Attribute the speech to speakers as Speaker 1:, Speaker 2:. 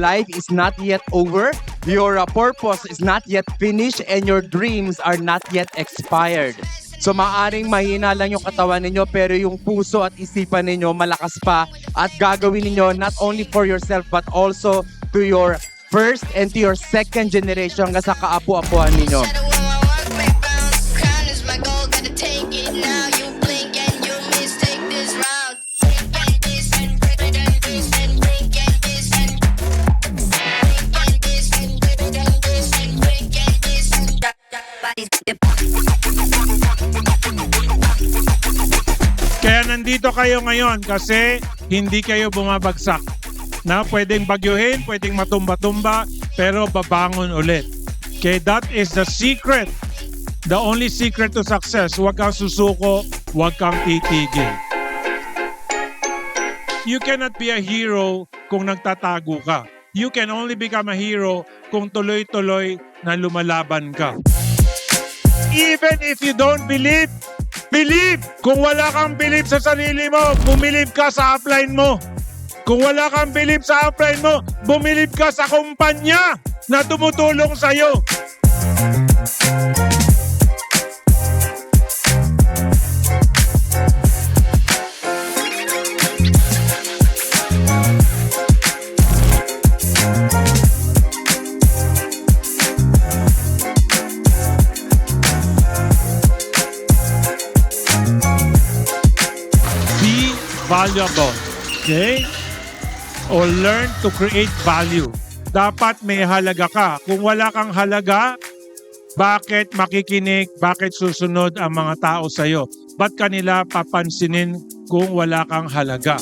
Speaker 1: life is not yet over, your purpose is not yet finished, and your dreams are not yet expired. So maaring mahina lang yung katawan ninyo pero yung puso at isipan ninyo malakas pa at gagawin ninyo not only for yourself but also to your first and to your second generation hanggang sa kaapu-apuan ninyo.
Speaker 2: Kaya nandito kayo ngayon kasi hindi kayo bumabagsak. Na pwedeng bagyuhin, pwedeng matumba-tumba, pero babangon ulit. Okay, that is the secret. The only secret to success. Huwag kang susuko, huwag kang titigil. You cannot be a hero kung nagtatago ka. You can only become a hero kung tuloy-tuloy na lumalaban ka. Even if you don't believe, believe! Kung wala kang believe sa sarili mo, bumilib ka sa upline mo. Kung wala kang believe sa upline mo, bumilib ka sa kumpanya na tumutulong sa'yo. Be valuable. Okay? Or learn to create value. Dapat may halaga ka. Kung wala kang halaga, bakit makikinig, bakit susunod ang mga tao sa'yo? Ba't kanila papansinin kung wala kang halaga?